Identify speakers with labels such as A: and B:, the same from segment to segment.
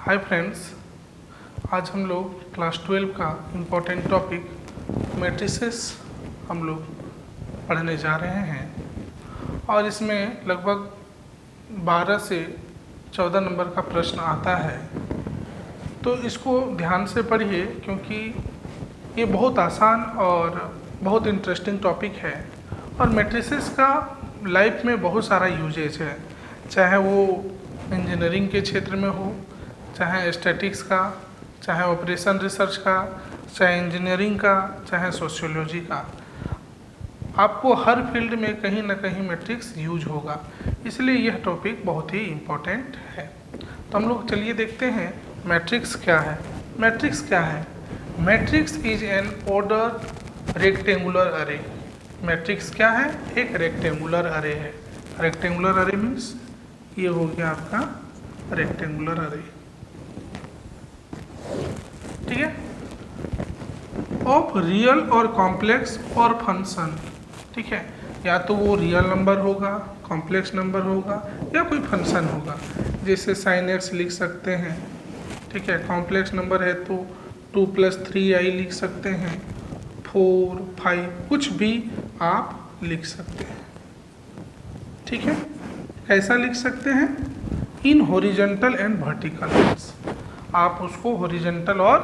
A: Hi friends, आज हम लोग क्लास 12 का इम्पोर्टेंट टॉपिक मैट्रिसेस हम लोग पढ़ने जा रहे हैं और इसमें लगभग 12 से 14 नंबर का प्रश्न आता है। तो इसको ध्यान से पढ़िए क्योंकि ये बहुत आसान और बहुत इंटरेस्टिंग टॉपिक है और मैट्रिसेस का लाइफ में बहुत सारा यूजेज है, चाहे वो इंजीनियरिंग के क्षेत्र में हो, चाहे स्टैटिक्स का, चाहे ऑपरेशन रिसर्च का, चाहे इंजीनियरिंग का, चाहे सोशियोलॉजी का। आपको हर फील्ड में कहीं ना कहीं मैट्रिक्स यूज होगा, इसलिए यह टॉपिक बहुत ही इम्पोर्टेंट है। तो हम लोग चलिए देखते हैं मैट्रिक्स क्या है। मैट्रिक्स क्या है? Matrix is an order rectangular अरे। मैट्रिक्स क्या है? एक रेक्टेंगुलर अरे है। रेक्टेंगुलर अरे मीन्स ये हो गया आपका रेक्टेंगुलर अरे, ठीक है, ऑफ रियल और कॉम्प्लेक्स और फंक्शन, ठीक है। या तो वो रियल नंबर होगा, कॉम्प्लेक्स नंबर होगा या कोई फंक्शन होगा, जैसे साइन एक्स लिख सकते हैं, ठीक है। कॉम्प्लेक्स नंबर है तो 2 + 3i लिख सकते हैं, 4, 5 कुछ भी आप लिख सकते हैं, ठीक है। कैसा लिख सकते हैं? In horizontal and vertical lines. आप उसको हॉरिजॉन्टल और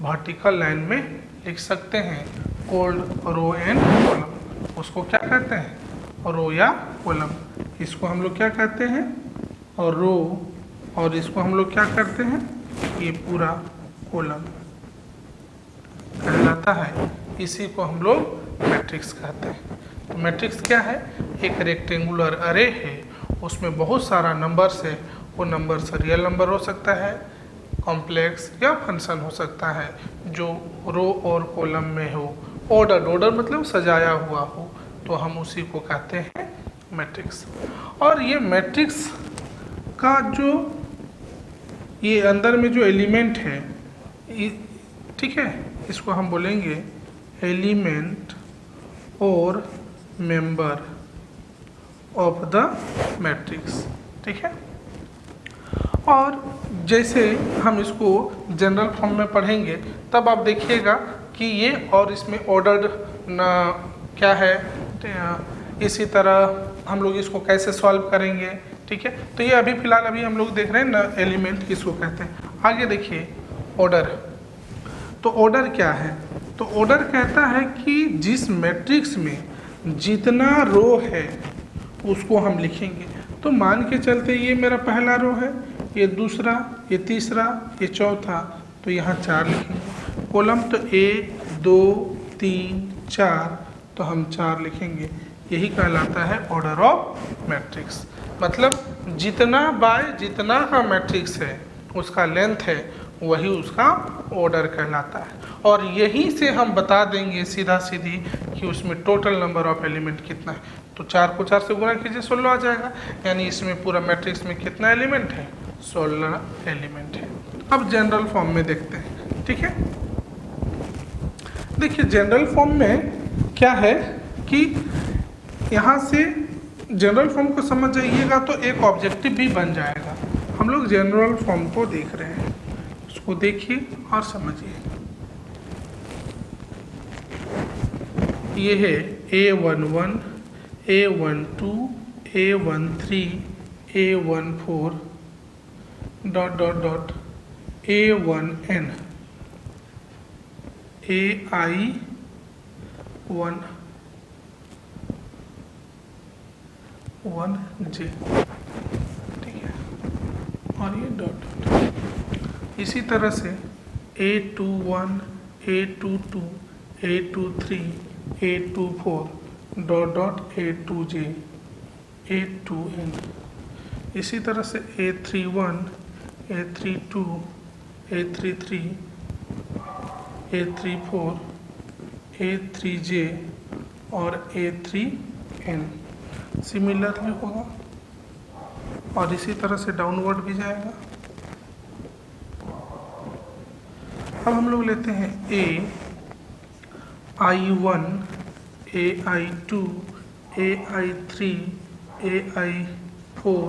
A: वर्टिकल लाइन में लिख सकते हैं। Called row and column. उसको क्या कहते हैं? रो या कॉलम। इसको हम लोग क्या कहते हैं? रो। और इसको हम लोग क्या करते हैं? ये पूरा कॉलम कहलाता है। इसी को हम लोग मैट्रिक्स कहते हैं। तो मैट्रिक्स क्या है? एक रेक्टेंगुलर अरे है, उसमें बहुत सारा नंबर्स है। वो नंबर्स रियल नंबर हो सकता है, कॉम्प्लेक्स या फंक्शन हो सकता है, जो रो और कॉलम में हो। ऑर्डर मतलब सजाया हुआ हो, तो हम उसी को कहते हैं मैट्रिक्स। और ये मैट्रिक्स का जो ये अंदर में जो एलिमेंट है, ठीक है, इसको हम बोलेंगे एलिमेंट और मेंबर ऑफ द मैट्रिक्स, ठीक है। और जैसे हम इसको जनरल फॉर्म में पढ़ेंगे तब आप देखिएगा कि ये और इसमें ऑर्डर्ड क्या है। इसी तरह हम लोग इसको कैसे सॉल्व करेंगे, ठीक है। तो ये अभी फिलहाल हम लोग देख रहे हैं ना, एलिमेंट किसको कहते हैं। आगे देखिए ऑर्डर। तो ऑर्डर क्या है? तो ऑर्डर कहता है कि जिस मैट्रिक्स में जितना रो है उसको हम लिखेंगे। तो मान के चलते ये मेरा पहला रो है, ये दूसरा, ये तीसरा, ये चौथा, तो यहाँ 4 लिखेंगे। कॉलम तो 1, 2, 3, 4, तो हम 4 लिखेंगे। यही कहलाता है ऑर्डर ऑफ मैट्रिक्स। मतलब जितना बाय जितना का मैट्रिक्स है उसका लेंथ है, वही उसका ऑर्डर कहलाता है। और यहीं से हम बता देंगे सीधा सीधी कि उसमें टोटल नंबर ऑफ एलिमेंट कितना है। तो 4 को 4 से गुणा कीजिए, 16 आ जाएगा। यानी इसमें पूरा मैट्रिक्स में कितना एलिमेंट है? 16 एलिमेंट है। अब जनरल फॉर्म में देखते हैं, ठीक है। देखिए जनरल फॉर्म में क्या है कि यहाँ से जनरल फॉर्म को समझ जाइएगा तो एक ऑब्जेक्टिव भी बन जाएगा। हम लोग जनरल फॉर्म को देख रहे हैं, उसको देखिए और समझिए। ये है A11, A12, A13, A14 ... A1n, AI1, 1j, ठीक है। और ये डॉट। इसी तरह से A21, A22, A23, A24 ... A2j, A2n। इसी तरह से A31, A32, A33, A34, A3j और A3n सिमिलरली होगा। और इसी तरह से डाउनवर्ड भी जाएगा। अब हम लोग लेते हैं AI1, AI2, AI3, AI4 ...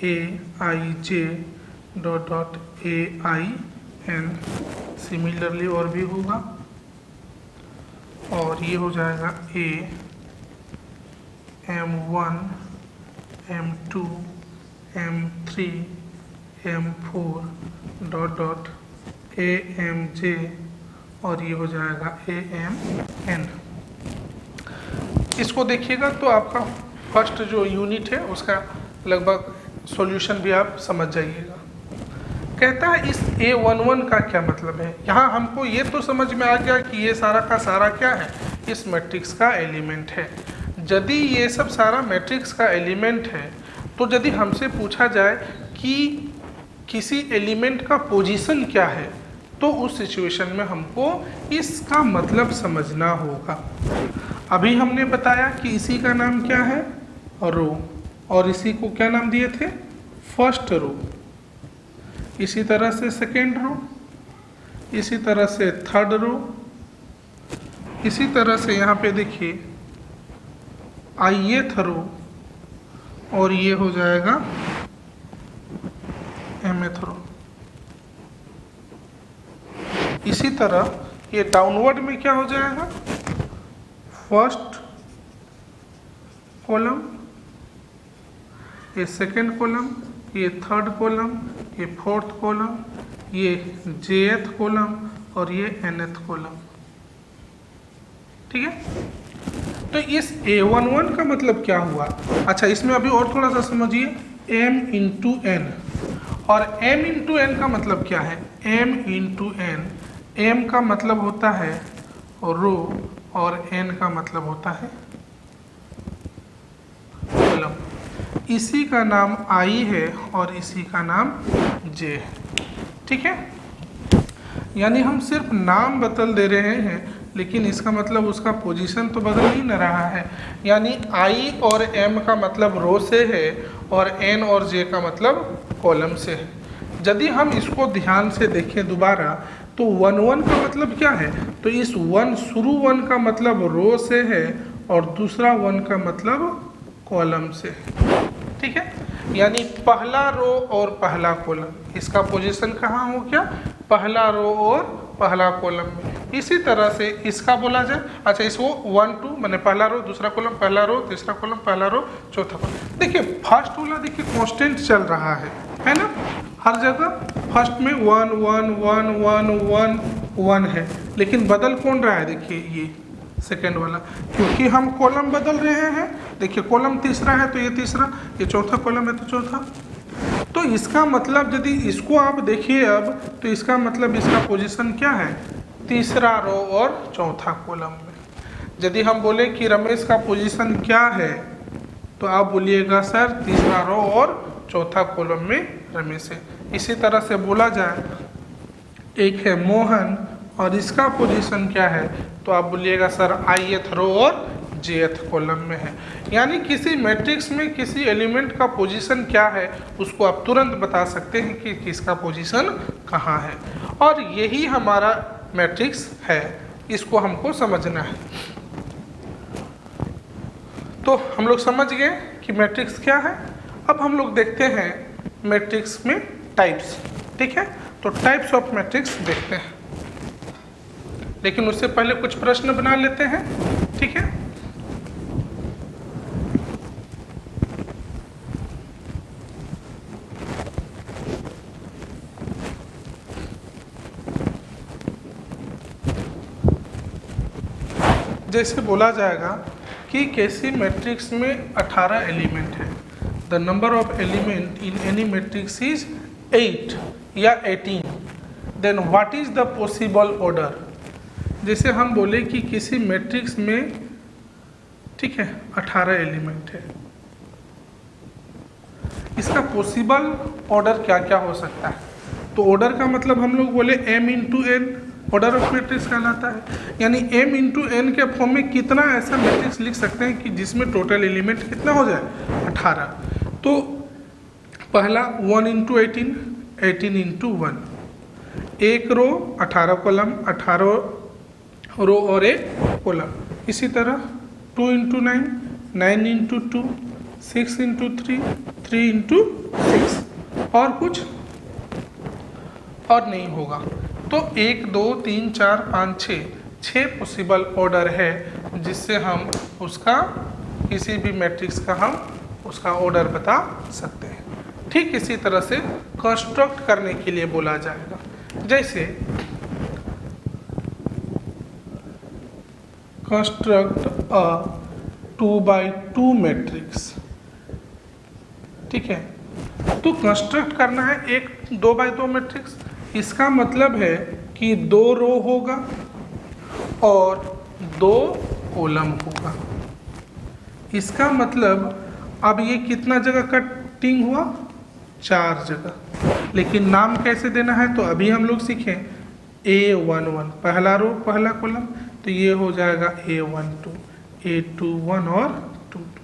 A: AIJ dot dot AIN। Similarly और भी होगा, और ये हो जाएगा A M1 M2 M3 M4 dot dot AMJ, और ये हो जाएगा AMN। इसको देखिएगा तो आपका फर्स्ट जो यूनिट है उसका लगभग सॉल्यूशन भी आप समझ जाइएगा। कहता है इस A11 का क्या मतलब है। यहाँ हमको ये तो समझ में आ गया कि ये सारा का सारा क्या है, इस मैट्रिक्स का एलिमेंट है। यदि ये सब सारा मैट्रिक्स का एलिमेंट है तो यदि हमसे पूछा जाए कि किसी एलिमेंट का पोजीशन क्या है, तो उस सिचुएशन में हमको इसका मतलब समझना होगा। अभी हमने बताया कि इसी का नाम क्या है, रो, और इसी को क्या नाम दिए थे, फर्स्ट रो। इसी तरह से सेकेंड रो, इसी तरह से थर्ड रो, इसी तरह से यहाँ पे देखिए ith रो, और ये हो जाएगा mth रो। इसी तरह ये डाउनवर्ड में क्या हो जाएगा, फर्स्ट कॉलम, ये सेकेंड कॉलम, ये थर्ड कॉलम, ये फोर्थ कॉलम, ये jth कॉलम, और ये nth कॉलम। ठीक है, तो इस A11 का मतलब क्या हुआ। अच्छा, इसमें अभी और थोड़ा सा समझिए, m इंटू n, और m इंटू n का मतलब क्या है, m इंटू n। m का मतलब होता है रो, और n का मतलब होता है कॉलम। इसी का नाम I है और इसी का नाम J है। ठीक है, यानी हम सिर्फ नाम बदल दे रहे हैं, लेकिन इसका मतलब उसका पोजीशन तो बदल ही न रहा है। यानी I और M का मतलब रो से है, और N और J का मतलब कॉलम से है। यदि हम इसको ध्यान से देखें दोबारा, तो 1 का मतलब क्या है, तो इस 1 शुरू 1 का मतलब रो से है, और दूसरा 1 का मतलब कॉलम से है। ठीक है, यानी पहला रो और पहला कॉलम, इसका पोजीशन कहाँ हो गया, पहला रो और पहला कॉलम में। इसी तरह से इसका बोला जाए, अच्छा इसको 1 2 मैंने पहला रो, दूसरा कॉलम, पहला रो, तीसरा कॉलम, पहला रो, चौथा कॉलम। देखिए फर्स्ट वाला देखिए कांस्टेंट चल रहा है ना, हर जगह फर्स्ट में 1 1 1 1 1 1 है, लेकिन बदल कौन रहा है, देखिए ये सेकेंड वाला, क्योंकि हम कॉलम बदल रहे हैं। देखिए कॉलम तीसरा है तो ये तीसरा, ये चौथा कॉलम है तो चौथा। तो इसका मतलब यदि इसको आप देखिए अब, तो इसका मतलब इसका पोजीशन क्या है, तीसरा रो और चौथा कॉलम में। यदि हम बोले कि रमेश का पोजीशन क्या है, तो आप बोलिएगा सर तीसरा रो और चौथा कॉलम में रमेश है। इसी तरह से बोला जाए एक है मोहन और इसका पोजीशन क्या है, तो आप बोलिएगा सर ith रो और jth कॉलम में है। यानी किसी मैट्रिक्स में किसी एलिमेंट का पोजीशन क्या है, उसको आप तुरंत बता सकते हैं कि किसका पोजीशन कहाँ है, और यही हमारा मैट्रिक्स है, इसको हमको समझना है। तो हम लोग समझ गए कि मैट्रिक्स क्या है। अब हम लोग देखते हैं मैट्रिक्स में टाइप्स। ठीक है, तो टाइप्स ऑफ मैट्रिक्स देखते हैं, लेकिन उससे पहले कुछ प्रश्न बना लेते हैं। ठीक है, जैसे बोला जाएगा कि किसी मैट्रिक्स में 18 एलिमेंट है, the number of element in any matrix is 8 या 18, then what is the possible order. जैसे हम बोले कि किसी मैट्रिक्स में, ठीक है, 18 एलिमेंट है, इसका पॉसिबल ऑर्डर क्या क्या हो सकता है। तो ऑर्डर का मतलब हम लोग बोले m into n order of matrix कहलाता है। यानी m इंटू एन के फॉर्म में कितना ऐसा मैट्रिक्स लिख सकते हैं कि जिसमें टोटल एलिमेंट कितना हो जाए, 18। तो पहला 1 इंटू 18, 18 इंटू 1, एक रो 18 कॉलम, 18 रो और एक कॉलम। इसी तरह 2 इंटू 9, 9 इंटू 2, 6 इंटू 3, 3 इंटू 6 और कुछ और नहीं होगा। तो 1 2 3 4 5 6 पॉसिबल ऑर्डर है जिससे हम उसका किसी भी मैट्रिक्स का हम उसका ऑर्डर बता सकते हैं। ठीक इसी तरह से कंस्ट्रक्ट करने के लिए बोला जाएगा, जैसे कंस्ट्रक्ट अ 2x2 मैट्रिक्स। ठीक है, तो कंस्ट्रक्ट करना है एक 2x2 मैट्रिक्स। इसका मतलब है कि 2 रो होगा और 2 कॉलम होगा। इसका मतलब अब ये कितना जगह कटिंग हुआ, 4 जगह। लेकिन नाम कैसे देना है तो अभी हम लोग सीखें। A11 पहला रो पहला कॉलम, तो ये हो जाएगा A12, A21 और 22।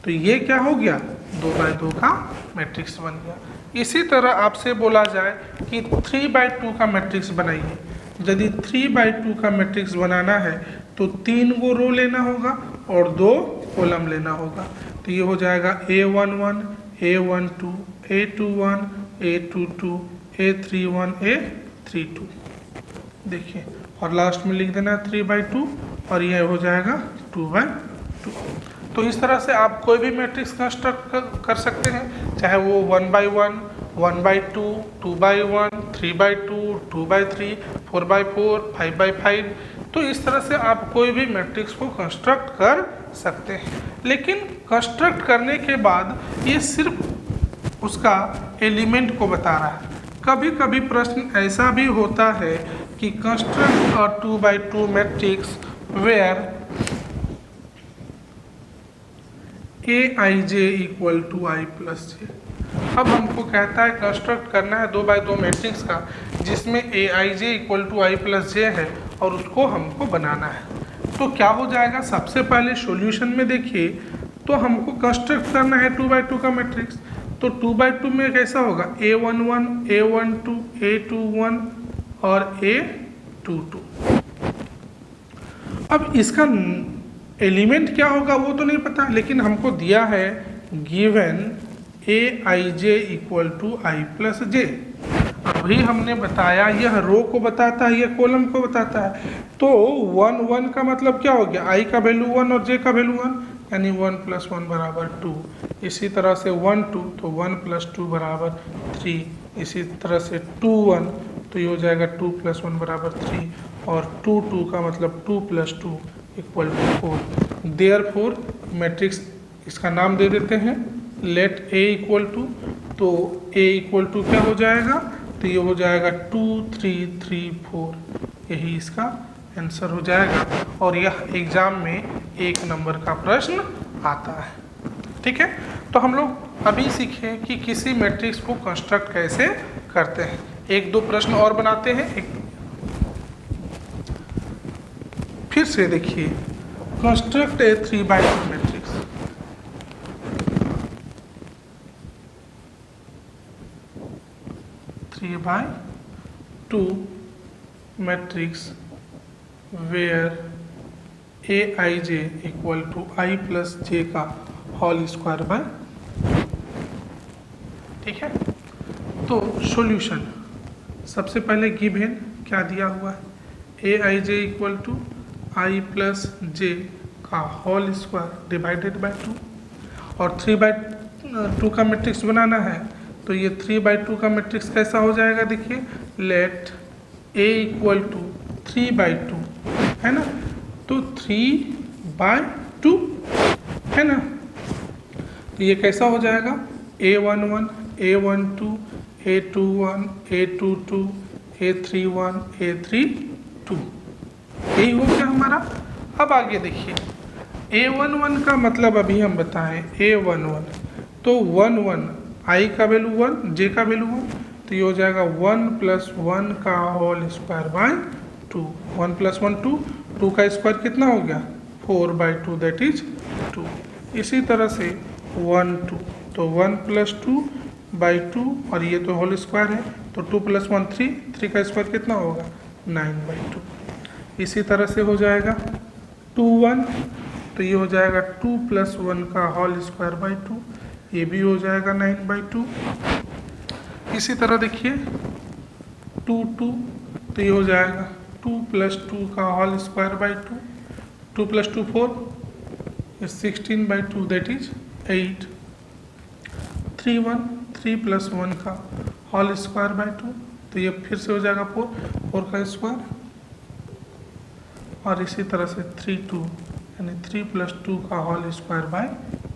A: तो ये क्या हो गया, 2x2 का मैट्रिक्स बन गया। इसी तरह आपसे बोला जाए कि 3x2 का मैट्रिक्स बनाइए। यदि 3x2 का मैट्रिक्स बनाना है तो 3 गो रो लेना होगा और 2 कॉलम लेना होगा। तो ये हो जाएगा A11, A12, A21, A22, A31, A32। देखिए, और लास्ट में लिख देना 3x2 और ये हो जाएगा 2x2। तो इस तरह से आप कोई भी मैट्रिक्स कंस्ट्रक्ट कर सकते हैं, चाहे वो 1x1, 1x2, 2x1, 3x2, 2x3, 4x4, 5x5। तो इस तरह से आप कोई भी मैट्रिक्स को कंस्ट्रक्ट कर सकते हैं। लेकिन कंस्ट्रक्ट करने के बाद ये सिर्फ उसका एलिमेंट को बता रहा है। कभी कभी प्रश्न ऐसा भी होता है कि construct a 2x2 matrix where Aij equal to i plus j. अब हमको कहता है कंस्ट्रक्ट करना है 2x2 मैट्रिक्स का जिसमें Aij equal to i plus j है और उसको हमको बनाना है। तो क्या हो जाएगा, सबसे पहले सॉल्यूशन में देखिए तो हमको कंस्ट्रक्ट करना है 2x2 का मैट्रिक्स। तो 2x2 में कैसा होगा, A11, A12, A21 और A22। अब इसका एलिमेंट क्या होगा वो तो नहीं पता, लेकिन हमको दिया है given Aij equal to i plus j. अभी हमने बताया यह रो को बताता है, यह कॉलम को बताता है। तो 1 1 का मतलब क्या हो गया, i का वैल्यू 1 और j का वैल्यू 1, यानी 1 + 1 बराबर 2। इसी तरह से 1 2 तो 1 + 2 बराबर 3। इसी तरह से 2 1 तो ये हो जाएगा 2 + 1 बराबर 3। और 2 2 का मतलब 2 + 2 इक्वल टू 4। देयरफॉर मैट्रिक्स इसका नाम दे देते हैं लेट A इक्वल टू, तो A इक्वल टू क्या हो जाएगा, तो ये हो जाएगा 2 3 3 4। यही इसका आंसर हो जाएगा और यह एग्जाम में 1 नंबर का प्रश्न आता है। ठीक है, तो हम लोग अभी सीखें कि किसी मैट्रिक्स को कंस्ट्रक्ट कैसे करते हैं। 1 2 प्रश्न और बनाते हैं। फिर से देखिए, construct a 3x2 matrix. Three by two matrix where Aij equal to i plus j का होल स्क्वायर बाय। ठीक है, तो सॉल्यूशन सबसे पहले गिवन क्या दिया हुआ है, Aij equal to i plus j का होल स्क्वायर डिवाइडेड बाय 2। और 3x2 का मैट्रिक्स बनाना है तो ये 3x2 का मैट्रिक्स कैसा हो जाएगा, देखिए late A equal to 3x2 है ना, तो 3/2 है ना। तो ये कैसा हो जाएगा, A11, A12, A21, A22, A31, A32। यही हो गया हमारा। अब आगे देखिए, A11 का मतलब अभी हम बताएं A11 तो 1 1 i का वैल्यू 1, j का वैल्यू 1, तो ये हो जाएगा 1 + 1 का होल स्क्वायर बाय 2। 1 + 1 2, 2 का स्क्वायर कितना हो गया, 4/2 दैट इज 2। इसी तरह से 1 2 तो 1 + 2/2 और ये तो होल स्क्वायर है तो 2 + 1 3, 3 का स्क्वायर कितना होगा 9/2। इसी तरह से हो जाएगा 2 1 तो ये हो जाएगा 2 + 1 का होल स्क्वायर बाय 2। ये भी हो जाएगा 9/2। इसी तरह देखिए 2 2, तो ये हो जाएगा 2 + 2 का whole square by 2, 2 + 2 4, 16/2 that is 8। 3 1, 3 + 1 का होल स्क्वायर बाई 2, तो ये फिर से हो जाएगा 4 का स्क्वायर। और इसी तरह से 3 2, यानी 3 + 2 का होल स्क्वायर बाय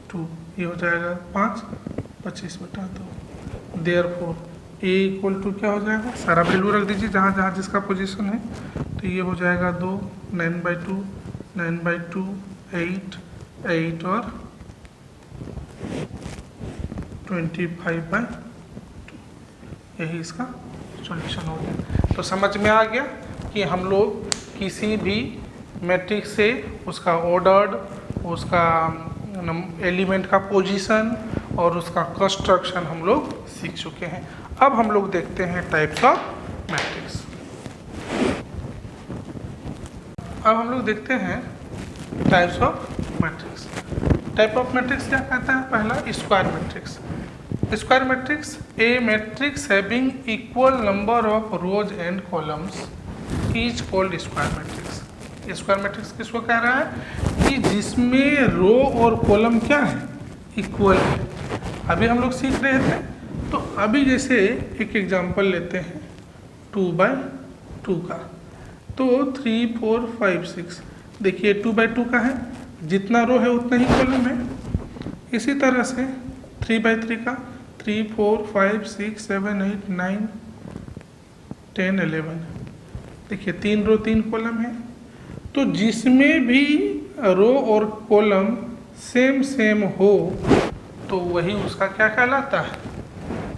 A: 2, ये हो जाएगा 5, 25/2। देयरफॉर a = क्या हो जाएगा, सारा वैल्यू रख दीजिए जहाँ जहाँ जिसका पोजीशन है। तो ये हो जाएगा 2, 9/2, 9/2, 8, 8 और 25/2, यही इसका सॉल्यूशन हो गया। तो समझ में आ गया कि हम लोग किसी भी मैट्रिक्स से उसका ऑर्डर्ड, उसका एलिमेंट का पोजीशन और उसका कंस्ट्रक्शन हम लोग सीख चुके हैं। अब हम लोग देखते हैं टाइप्स ऑफ मैट्रिक्स। अब हम लोग देखते हैं types of matrix. Type of matrix क्या कहता है? पहला square matrix. Square matrix A matrix having equal number of rose and columns is called square matrix. Square matrix किसको कह रहा है? कि जिसमें रो और कॉलम क्या है, इक्वल है। अभी हम लोग सीख रहे थे, तो अभी जैसे एक एग्जांपल लेते हैं 2/2 का, तो 3 4 5 6, देखिए 2/2 का है, जितना रो है उतना ही कॉलम है। इसी तरह से 3/3 का, 3 4 5 6 7 8 9 10 11, देखिए 3 रो 3 कॉलम है। तो जिसमें भी रो और कॉलम सेम सेम हो तो वही उसका क्या कहलाता है?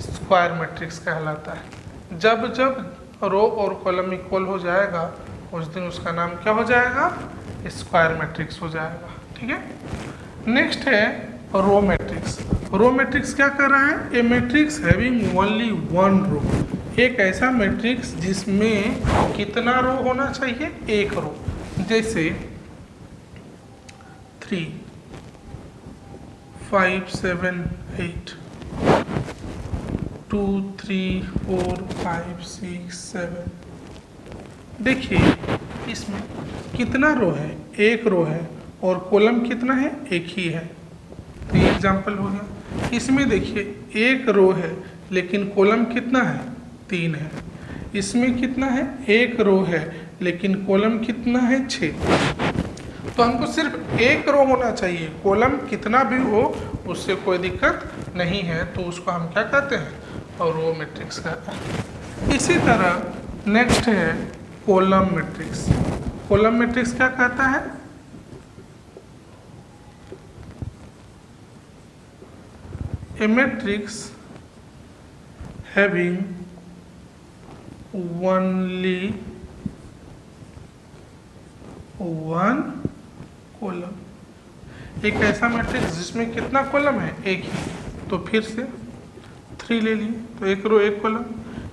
A: स्क्वायर मैट्रिक्स कहलाता है। जब जब रो और कॉलम इक्वल हो जाएगा उस दिन उसका नाम क्या हो जाएगा? स्क्वायर मैट्रिक्स हो जाएगा। ठीक है। नेक्स्ट है रो मैट्रिक्स। रो मैट्रिक्स क्या कर रहा है? A matrix having only one row, एक ऐसा मैट्रिक्स जिसमें कितना रो होना चाहिए? एक रो। जैसे 3 5 7 8, 2 3 4 5 6 7, देखिए इसमें कितना रो है? एक रो है। और कॉलम कितना है? एक ही है। तो ये एग्जाम्पल हो गया। इसमें देखिए एक रो है लेकिन कॉलम कितना है? 3 है। इसमें कितना है? एक रो है लेकिन कॉलम कितना है? 6। तो हमको सिर्फ एक रो होना चाहिए, कॉलम कितना भी हो उससे कोई दिक्कत नहीं है, तो उसको हम क्या कहते हैं? और रो मैट्रिक्स कहते हैं। इसी तरह नेक्स्ट है कॉलम मैट्रिक्स। कॉलम मैट्रिक्स क्या कहता है? A matrix having only one column, एक ऐसा मैट्रिक्स जिसमें कितना कॉलम है? एक ही। तो फिर से 3 ले लिए, तो एक रो एक कॉलम।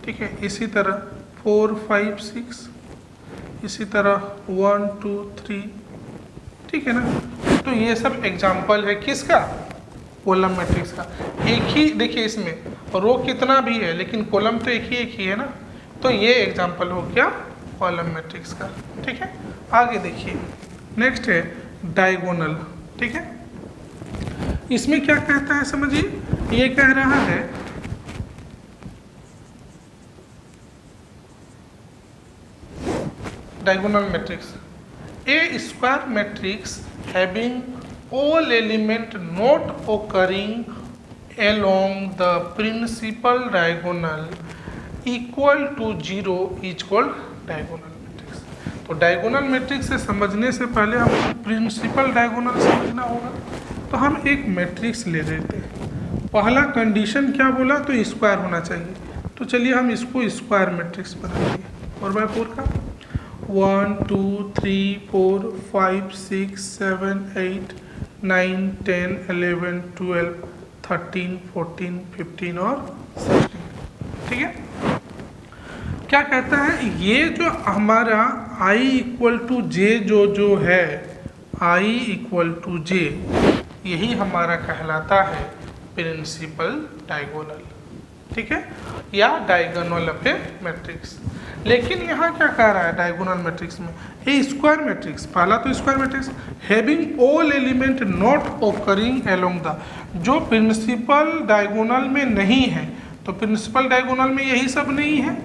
A: ठीक है। इसी तरह 4 5 6, इसी तरह 1 2 3, ठीक है ना। तो ये सब एग्जाम्पल है किसका? कॉलम मैट्रिक्स का। एक ही, देखिए इसमें रो कितना भी है लेकिन कॉलम तो एक ही है ना। तो ये एग्जाम्पल हो गया कॉलम मैट्रिक्स का। ठीक है। आगे देखिए नेक्स्ट है डायगोनल। ठीक है। इसमें क्या कहता है समझिए, ये कह रहा है diagonal matrix, A square matrix having all element not occurring along the principal diagonal equal to 0 is called diagonal matrix। तो डायगोनल मैट्रिक्स से समझने से पहले हमको प्रिंसिपल डायगोनल समझना होगा। तो हम एक मैट्रिक्स ले लेते हैं, पहला कंडीशन क्या बोला? तो स्क्वायर होना चाहिए। तो चलिए हम इसको स्क्वायर मैट्रिक्स बनाएंगे। 4/4 का 1 2 3 4 5 6 7 8 9 10 11 12 13 14 15 और 16। ठीक है। क्या कहता है? ये जो हमारा i = j जो है, i = j, यही हमारा कहलाता है प्रिंसिपल डायगोनल, ठीक है, या डायगोनल ऑफ ए मैट्रिक्स। लेकिन यहाँ क्या कह रहा है डायगोनल मैट्रिक्स में, ए स्क्वायर मैट्रिक्स, पहला तो square matrix having all element not occurring along the, जो प्रिंसिपल डायगोनल में नहीं है, तो प्रिंसिपल डायगोनल में यही सब नहीं है,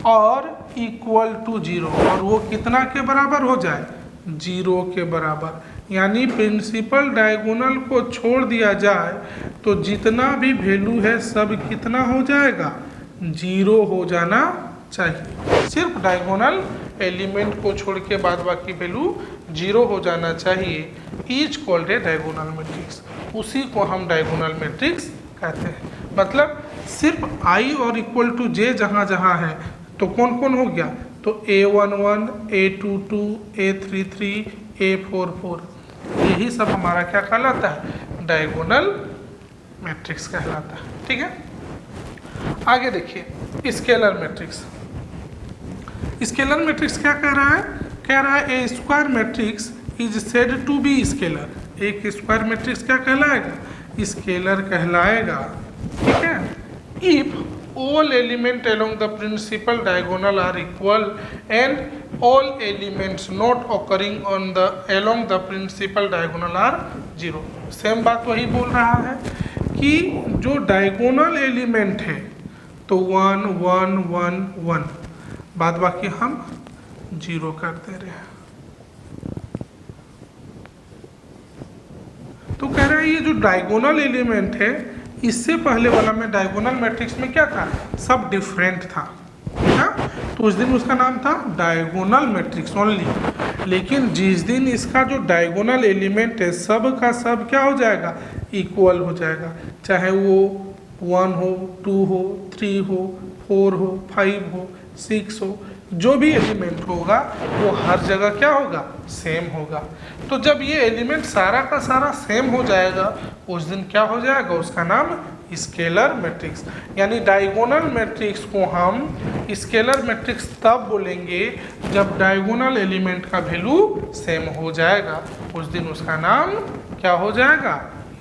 A: और इक्वल टू जीरो, और वो कितना के बराबर हो जाए, जीरो के बराबर। यानी प्रिंसिपल डायगोनल को छोड़ दिया जाए तो जितना भी वैल्यू है सब कितना हो जाएगा, जीरो हो जाना चाहिए। सिर्फ डायगोनल एलिमेंट को छोड़ के बाद बाकी वैल्यू जीरो हो जाना चाहिए। Is called a diagonal matrix, उसी को हम डायगोनल मैट्रिक्स कहते हैं। मतलब सिर्फ आई और इक्वल टू जे जहाँ जहाँ है तो कौन कौन हो गया, तो A11, A22, A33, A44, यही सब हमारा क्या कहलाता है, डायगोनल मैट्रिक्स कहलाता है। ठीक है, आगे देखिए स्केलर मैट्रिक्स। स्केलर मैट्रिक्स क्या कह रहा है, कह रहा है a square matrix is said to be scalar. एक स्क्वायर मैट्रिक्स क्या कहलाएगा, स्केलर कहलाएगा। ठीक है, if all element along the principal diagonal are equal and all elements not occurring on the along the principal diagonal are zero। Same बात वही बोल रहा है कि जो डायगोनल एलिमेंट है तो 1 1 1 1, बाद बाकी हम जीरो कर दे रहे हैं। तो कह रहा है ये जो डायगोनल एलिमेंट है, इससे पहले वाला में डायगोनल मैट्रिक्स में क्या था, सब डिफरेंट था ना, तो उस दिन उसका नाम था डायगोनल मैट्रिक्स ओनली। लेकिन जिस दिन इसका जो डायगोनल एलिमेंट है सब का सब क्या हो जाएगा, इक्वल हो जाएगा, चाहे वो 1 हो, 2 हो, 3 हो, 4 हो, 5 हो, 6 हो, जो भी एलिमेंट होगा वो हर जगह क्या होगा, सेम होगा। तो जब ये एलिमेंट सारा का सारा सेम हो जाएगा उस दिन क्या हो जाएगा, उसका नाम स्केलर मैट्रिक्स। यानी डायगोनल मैट्रिक्स को हम स्केलर मैट्रिक्स तब बोलेंगे जब डायगोनल एलिमेंट का वैल्यू सेम हो जाएगा, उस दिन उसका नाम क्या हो जाएगा,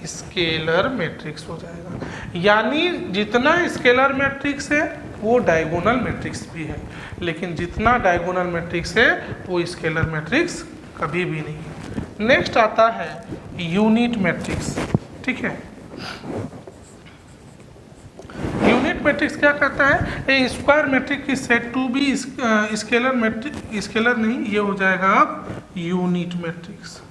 A: स्केलर मैट्रिक्स हो जाएगा। यानी जितना स्केलर मैट्रिक्स है वो डायगोनल मैट्रिक्स भी है, लेकिन जितना डायगोनल मैट्रिक्स है वो स्केलर मैट्रिक्स कभी भी नहीं है। नेक्स्ट आता है यूनिट मैट्रिक्स। ठीक है, यूनिट मैट्रिक्स क्या कहता है, a square matrix is said to be scalar matrix, scalar नहीं, ये हो जाएगा अब unit matrix.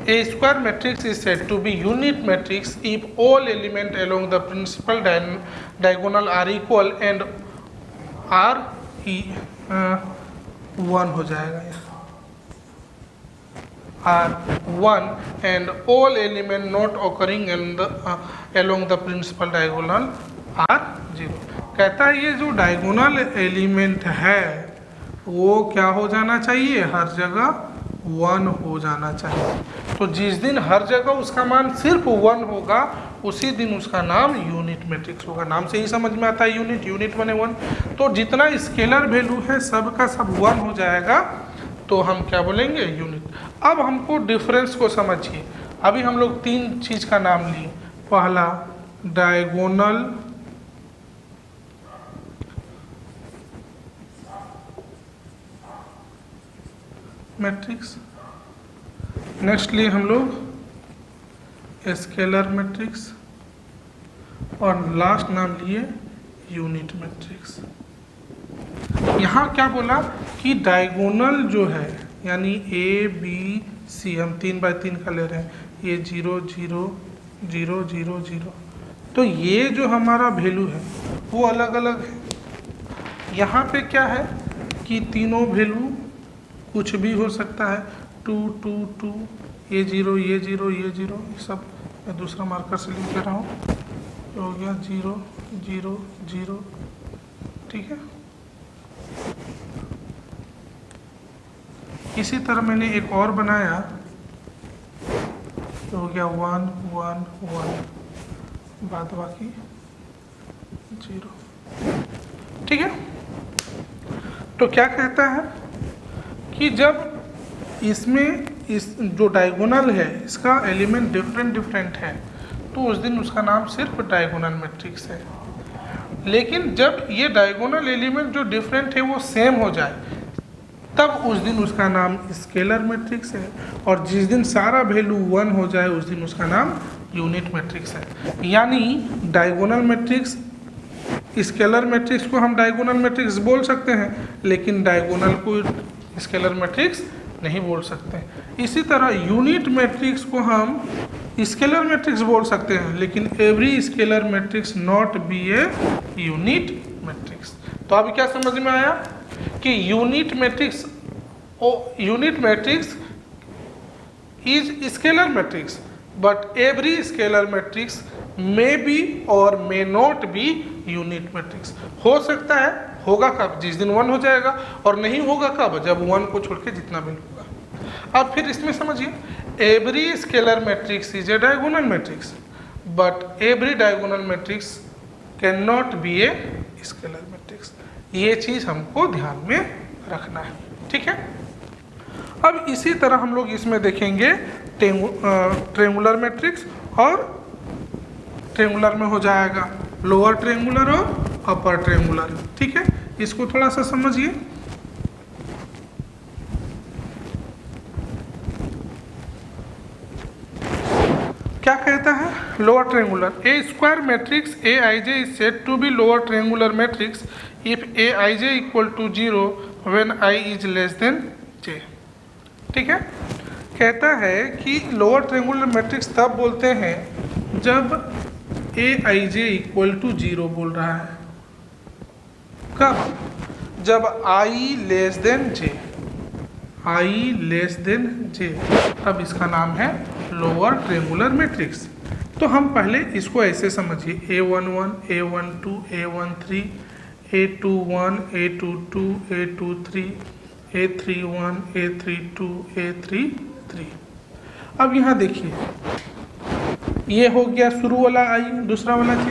A: A square matrix is said to be unit matrix if all elements along the principal diagonal are equal and are 1 हो जाएगा यहाँ, are 1 and all elements not occurring along the principal diagonal are 0। कहता है ये जो diagonal element है वो क्या हो जाना चाहिए, हर जगह 1 हो जाना चाहिए। तो जिस दिन हर जगह उसका मान सिर्फ 1 होगा उसी दिन उसका नाम यूनिट मैट्रिक्स होगा। नाम से ही समझ में आता है यूनिट, यूनिट बने 1। तो जितना स्केलर वैल्यू है सब का सब 1 हो जाएगा तो हम क्या बोलेंगे, यूनिट। अब हमको डिफरेंस को समझिए। अभी हम लोग 3 चीज़ का नाम लिए। पहला डायगोनल मैट्रिक्स, नेक्स्ट लिए हम लोग स्केलर मैट्रिक्स, और लास्ट नाम लिए यूनिट मैट्रिक्स। यहाँ क्या बोला कि डायगोनल जो है यानी A B C, हम 3 बाय 3 का ले रहे हैं, ये 0 0 0 0 0, तो ये जो हमारा वैल्यू है वो अलग अलग है। यहाँ पे क्या है कि तीनों वैल्यू कुछ भी हो सकता है, 2 2 2, ये 0 ये 0 ये 0, सब मैं दूसरा मार्कर से लिख दे रहा हूँ, हो गया 0 0 0। ठीक है, इसी तरह मैंने एक और बनाया तो हो गया 1 1 1, बाद बाकी 0। ठीक है, तो क्या कहता है कि जब इसमें इस जो डायगोनल है इसका एलिमेंट डिफरेंट है तो उस दिन उसका नाम सिर्फ डायगोनल मैट्रिक्स है। लेकिन जब ये डायगोनल एलिमेंट जो डिफरेंट है वो सेम हो जाए, तब उस दिन उसका नाम स्केलर मैट्रिक्स है। और जिस दिन सारा वैल्यू 1 हो जाए उस दिन उसका नाम यूनिट मैट्रिक्स है। यानी डायगोनल मैट्रिक्स, स्केलर मैट्रिक्स को हम डायगोनल मैट्रिक्स बोल सकते हैं, लेकिन डायगोनल को स्केलर मैट्रिक्स नहीं बोल सकते। इसी तरह यूनिट मैट्रिक्स को हम स्केलर मैट्रिक्स बोल सकते हैं, लेकिन every scalar matrix not be a unit matrix. तो अभी क्या समझ में आया कि unit matrix is scalar matrix, but every scalar matrix may be और may not be unit matrix. हो सकता है, होगा कब? जिस दिन 1 हो जाएगा, और नहीं होगा कब? जब 1 को छोड़ के जितना भी होगा। अब फिर इसमें समझिए, every scalar matrix is a diagonal matrix, but every diagonal matrix can not be a scalar matrix. ये चीज़ हमको ध्यान में रखना है, ठीक है। अब इसी तरह हम लोग इसमें देखेंगे ट्रेंगुलर मैट्रिक्स, और ट्रेंगुलर में हो जाएगा लोअर ट्रेंगुलर और अपर ट्रेंगुलर, ठीक है। इसको थोड़ा सा समझिए। क्या कहता है lower triangular? A square matrix a i j is said to be lower triangular matrix if a i j equal to 0 when i is less than j, ठीक है। कहता है कि लोअर ट्रेंगुलर मैट्रिक्स तब बोलते हैं जब ए आई जे इक्वल टू 0 बोल रहा है। कब? जब आई लेस देन जे, आई लेस देन जे, तब इसका नाम है लोअर ट्रेंगुलर मैट्रिक्स। तो हम पहले इसको ऐसे समझिए, A11, A12, A13, A21, A22, A23, A31, A32, A33। अब यहाँ देखिए, ये हो गया शुरू वाला आई, दूसरा वाला जे।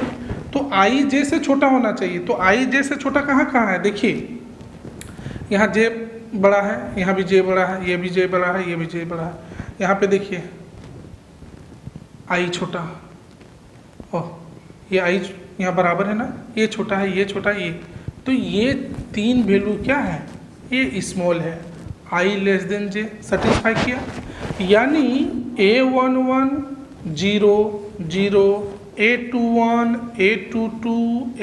A: तो आई जे से छोटा होना चाहिए। तो आई जे से छोटा कहाँ कहाँ है? देखिए, यहाँ जे बड़ा है, यहाँ भी जे बड़ा है, ये भी जे बड़ा है, ये भी जे बड़ा है। यहाँ पे देखिए आई छोटा, ओह ये आई यहाँ बराबर है ना, ये छोटा है, ये छोटा है, ये। तो ये 3 वैल्यू क्या है? ये स्मॉल है। आई लेस देन जे सेटिस्फाई किया, यानी A11 0 0, A21 A22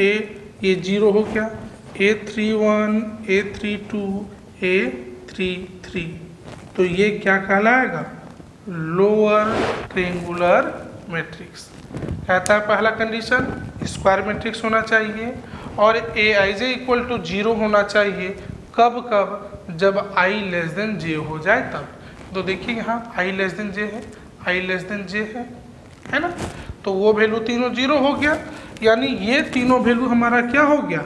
A: ये 0 हो गया, A31 A32 A33। तो ये क्या कहलाएगा? Lower triangular matrix. कहता है पहला कंडीशन स्क्वायर मैट्रिक्स होना चाहिए और ए आई जे इक्वल टू 0 होना चाहिए। कब कब? जब आई लेस देन जे हो जाए तब। तो देखिए यहाँ आई लेस देन जे है, आई लेस देन जे है ना। तो वो वैल्यू तीनों 0 हो गया, यानी ये तीनों वैल्यू हमारा क्या हो गया?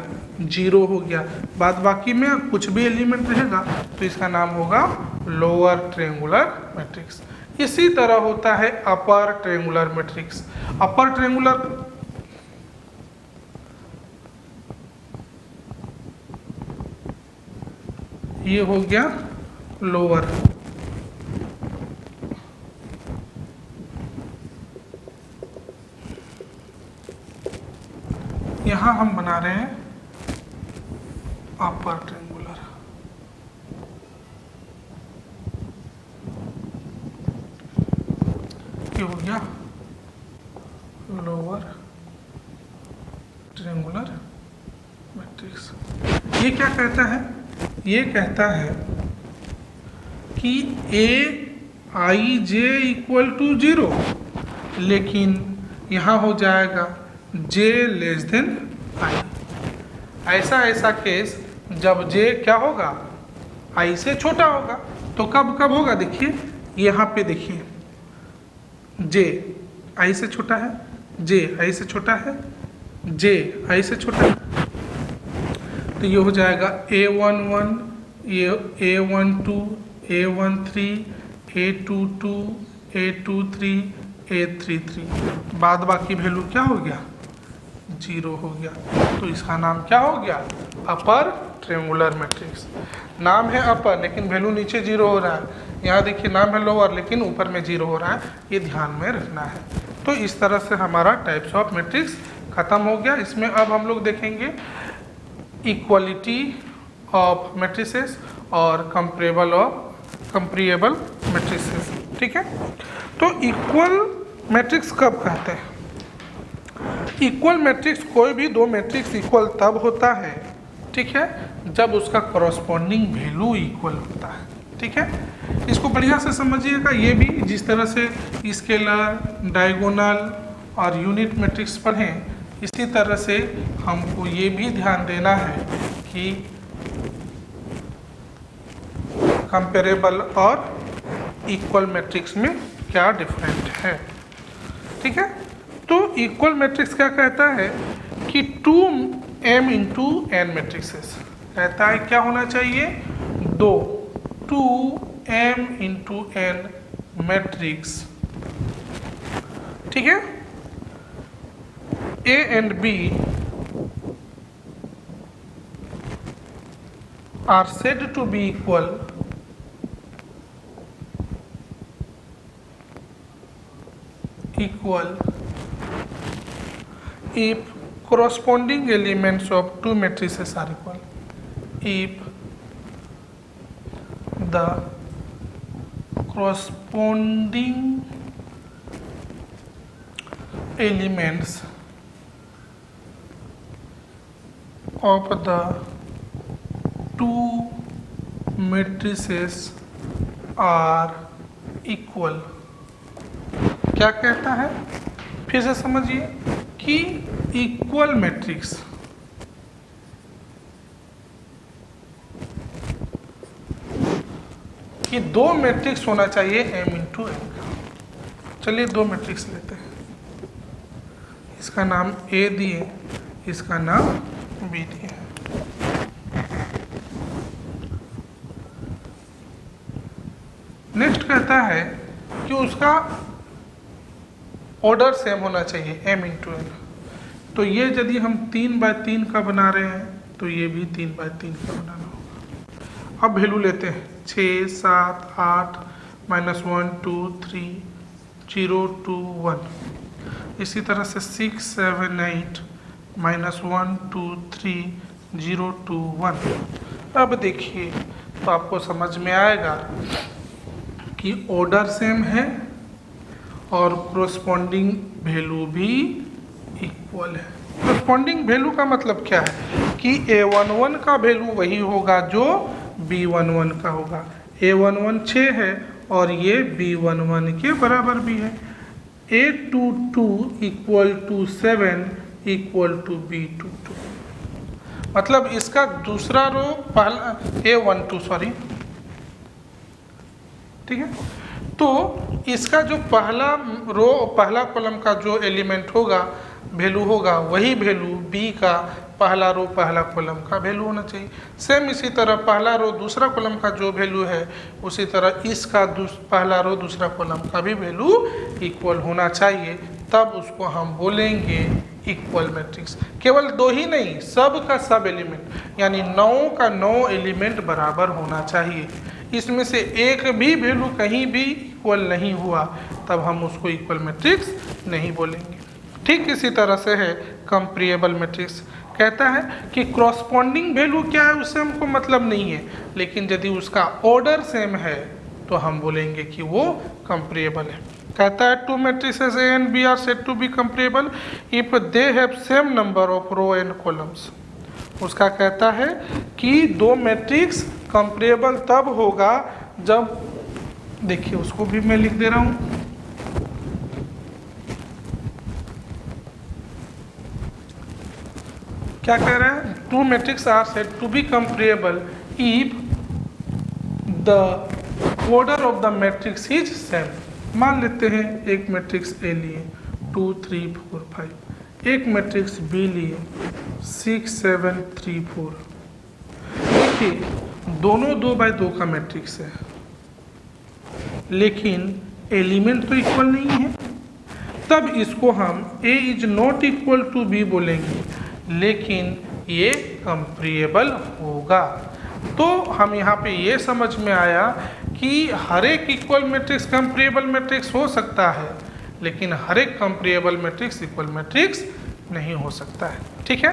A: 0 हो गया। बाद बाकी में कुछ भी एलिमेंट रहेगा तो इसका नाम होगा लोअर ट्रेंगुलर मैट्रिक्स। इसी तरह होता है upper triangular matrix. Upper triangular ये हो गया लोअर, यहां हम बना रहे हैं अपर ट्रेंगुलर। ये हो गया लोअर ट्रेंगुलर मैट्रिक्स। ये क्या कहता है? ये कहता है कि ए आई जे इक्वल टू 0, लेकिन यहाँ हो जाएगा जे लेस देन आई। ऐसा केस जब जे क्या होगा? आई से छोटा होगा। तो कब कब होगा? देखिए यहाँ पे देखिए, जे आई से छोटा है, जे आई से छोटा है, जे आई से छोटा है। तो ये हो जाएगा A11, A12, A13, A22, A23, A33। बाद बाकी वैल्यू क्या हो गया? 0 हो गया। तो इसका नाम क्या हो गया? Upper triangular matrix. नाम है अपर लेकिन वैल्यू नीचे 0 हो रहा है। यहाँ देखिए नाम है लोअर लेकिन ऊपर में 0 हो रहा है। ये ध्यान में रखना है। तो इस तरह से हमारा टाइप्स ऑफ मैट्रिक्स ख़त्म हो गया। इसमें अब हम लोग देखेंगे इक्वलिटी ऑफ मैट्रिसेस और कंपेरेबल मैट्रिसेस। ठीक है, तो इक्वल मैट्रिक्स कब कहते हैं? इक्वल मैट्रिक्स, कोई भी दो मैट्रिक्स इक्वल तब होता है, ठीक है, जब उसका कॉरस्पॉन्डिंग वैल्यू इक्वल होता है। ठीक है, इसको बढ़िया से समझिएगा। ये भी जिस तरह से स्केलर, डायगोनल और यूनिट मैट्रिक्स पढ़ें, इसी तरह से हमको ये भी ध्यान देना है कि कंपेरेबल और इक्वल मैट्रिक्स में क्या डिफरेंट है। ठीक है, तो इक्वल मैट्रिक्स क्या कहता है कि 2m इंटू एन मैट्रिक्सेस कहता है क्या होना चाहिए, 2m इंटू एन मैट्रिक्स। ठीक है, A and B are said to be equal if corresponding elements of two matrices are equal. If the corresponding elements of the two matrices are equal। क्या कहता है, फिर से समझिए कि इक्वल मैट्रिक्स कि दो मैट्रिक्स होना चाहिए m इंटू n का। चलिए दो मैट्रिक्स लेते हैं, इसका नाम A दिए, इसका नाम B दिए। नेक्स्ट कहता है कि उसका ऑर्डर सेम होना चाहिए m इंटू n। तो ये यदि हम 3x3 का बना रहे हैं तो ये भी 3x3 का बनाना होगा। अब वैल्यू लेते हैं 6, 7, 8, -1, 2, 3, 0, 2, 1। इसी तरह से 6, 7, 8, -1, 2, 3, 0, 2, 1। अब देखिए तो आपको समझ में आएगा कि ऑर्डर सेम है और कोरस्पॉन्डिंग वैल्यू भी इक्वल है। कोरस्पॉन्डिंग वैल्यू का मतलब क्या है कि A11 का वैल्यू वही होगा जो B11 का होगा। A11 6 है और ये B11 के बराबर भी है। A22 = 7 = B22, मतलब इसका दूसरा रो पहला A12 सॉरी, ठीक है, तो इसका जो पहला रो पहला कॉलम का जो एलिमेंट होगा वैल्यू होगा वही वैल्यू B का पहला रो पहला कॉलम का वैल्यू होना चाहिए। सेम इसी तरह पहला रो दूसरा कॉलम का जो वैल्यू है उसी तरह इसका पहला रो दूसरा कॉलम का भी वैल्यू इक्वल होना चाहिए, तब उसको हम बोलेंगे इक्वल मैट्रिक्स। केवल दो ही नहीं, सब का सब एलिमेंट यानी 9 का 9 एलिमेंट बराबर होना चाहिए। इसमें से एक भी वैल्यू कहीं भी इक्वल नहीं हुआ तब हम उसको इक्वल मैट्रिक्स नहीं बोलेंगे। ठीक इसी तरह से है कंपेरेबल मैट्रिक्स, कहता है कि क्रॉसपॉन्डिंग वैल्यू क्या है उससे हमको मतलब नहीं है, लेकिन यदि उसका ऑर्डर सेम है तो हम बोलेंगे कि वो कंपेरेबल है। कहता है to matrices A and B are said to be comparable if they have same number of row and columns। उसका कहता है कि दो मैट्रिक्स कंपेरेबल तब होगा जब, देखिए उसको भी मैं लिख दे रहा हूँ, क्या कह रहा है, two matrix are said to be comparable if the order of the matrix is same. मान लेते हैं एक मैट्रिक्स A लिए 2, 3, 4, 5, एक मैट्रिक्स B लिए 6, 7, 3, 4। देखिए दोनों 2x2 का मैट्रिक्स है, लेकिन एलिमेंट तो इक्वल नहीं है, तब इसको हम A is not equal to B बोलेंगे, लेकिन ये कंपेरेबल होगा। तो हम यहाँ पे ये समझ में आया कि हर एक इक्वल मैट्रिक्स कंपेरेबल मैट्रिक्स हो सकता है, लेकिन हर एक कंपेरेबल मैट्रिक्स इक्वल मैट्रिक्स नहीं हो सकता है। ठीक है।